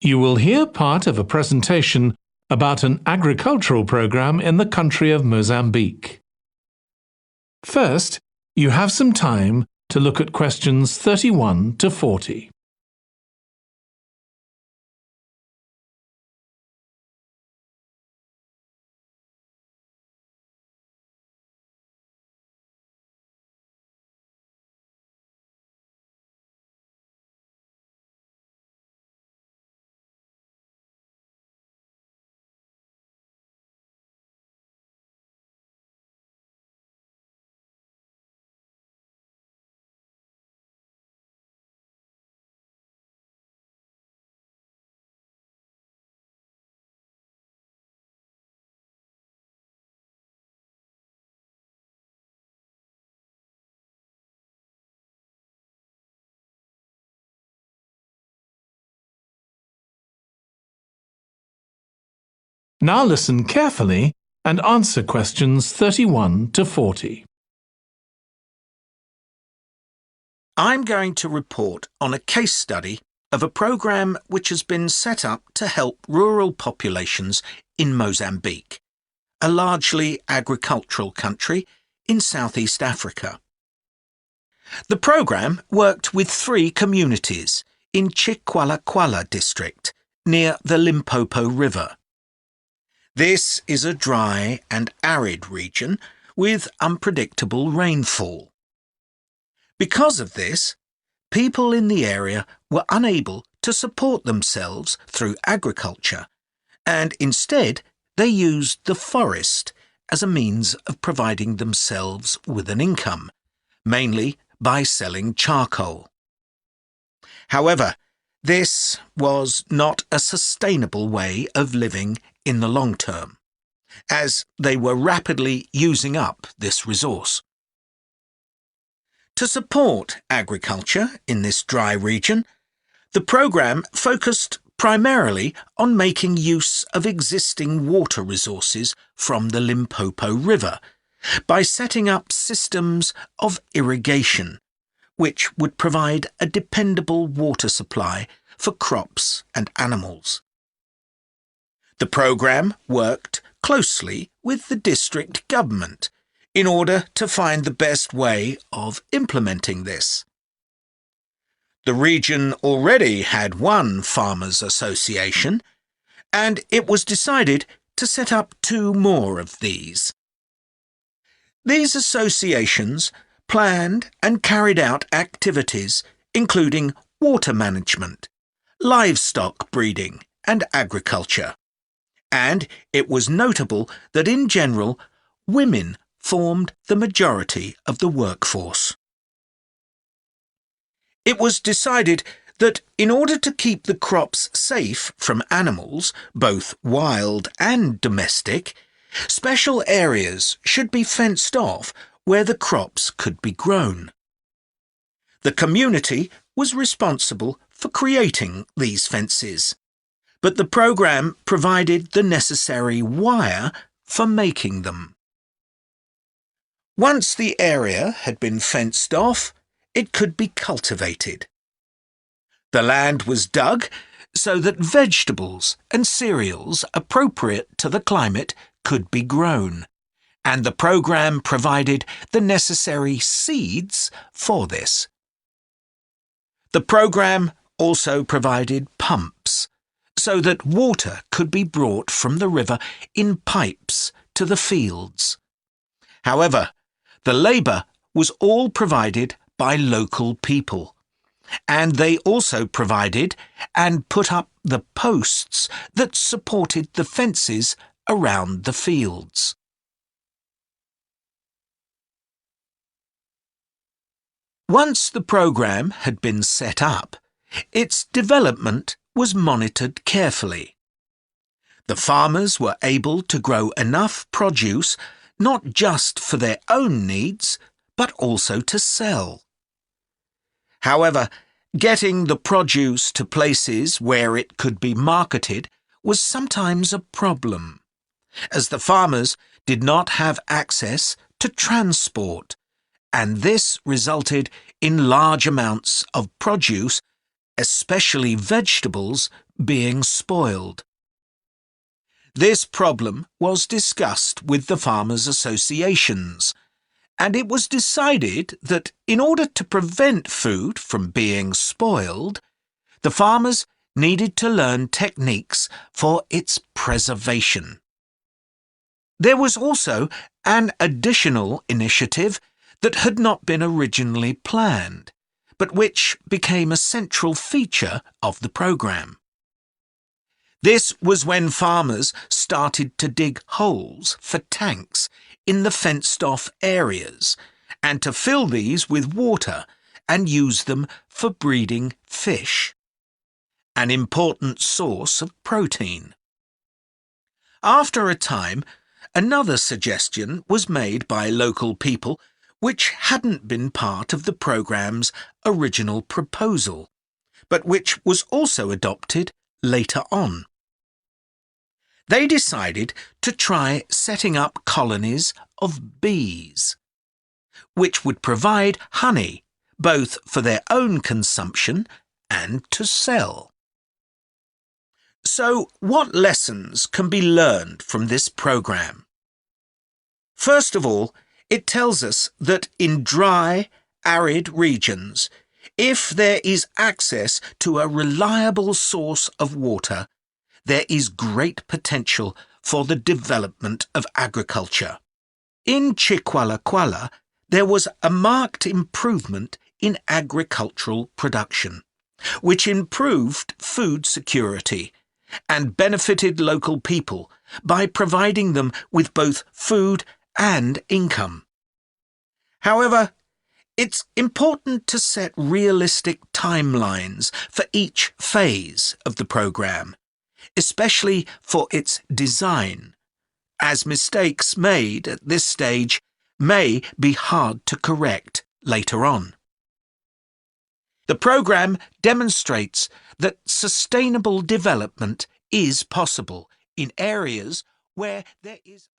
You will hear part of a presentation about an agricultural program in the country of Mozambique. First, you have some time to look at questions 31 to 40. Now listen carefully and answer questions 31 to 40. I'm going to report on a case study of a program which has been set up to help rural populations in Mozambique, a largely agricultural country in Southeast Africa. The program worked with 3 communities in Chikwalakwala district near the Limpopo River. This is a dry and arid region with unpredictable rainfall. Because of this, people in the area were unable to support themselves through agriculture, and instead they used the forest as a means of providing themselves with an income, mainly by selling charcoal. However, this was not a sustainable way of living in the long term, as they were rapidly using up this resource. To support agriculture in this dry region, the program focused primarily on making use of existing water resources from the Limpopo River by setting up systems of irrigation, which would provide a dependable water supply for crops and animals. The program worked closely with the district government in order to find the best way of implementing this. The region already had one farmers' association, and it was decided to set up 2 more of these. These associations planned and carried out activities including water management, livestock breeding and agriculture. And it was notable that in general, women formed the majority of the workforce. It was decided that in order to keep the crops safe from animals, both wild and domestic, special areas should be fenced off where the crops could be grown. The community was responsible for creating these fences, but the program provided the necessary wire for making them. Once the area had been fenced off, it could be cultivated. The land was dug so that vegetables and cereals appropriate to the climate could be grown, and the program provided the necessary seeds for this. The program also provided pumps so that water could be brought from the river in pipes to the fields. However, the labour was all provided by local people, and they also provided and put up the posts that supported the fences around the fields. Once the program had been set up, its development was monitored carefully. The farmers were able to grow enough produce not just for their own needs, but also to sell. However, getting the produce to places where it could be marketed was sometimes a problem, as the farmers did not have access to transport, and this resulted in large amounts of produce, especially vegetables, being spoiled. This problem was discussed with the farmers' associations, and it was decided that in order to prevent food from being spoiled, the farmers needed to learn techniques for its preservation. There was also an additional initiative that had not been originally planned, but which became a central feature of the programme. This was when farmers started to dig holes for tanks in the fenced-off areas and to fill these with water and use them for breeding fish, an important source of protein. After a time, another suggestion was made by local people which hadn't been part of the programme's original proposal, but which was also adopted later on. They decided to try setting up colonies of bees, which would provide honey both for their own consumption and to sell. So, what lessons can be learned from this programme? First of all, it tells us that in dry, arid regions, if there is access to a reliable source of water, there is great potential for the development of agriculture. In Chikwalakwala, there was a marked improvement in agricultural production, which improved food security and benefited local people by providing them with both food and income. However, it's important to set realistic timelines for each phase of the programme, especially for its design, as mistakes made at this stage may be hard to correct later on. The programme demonstrates that sustainable development is possible in areas where there is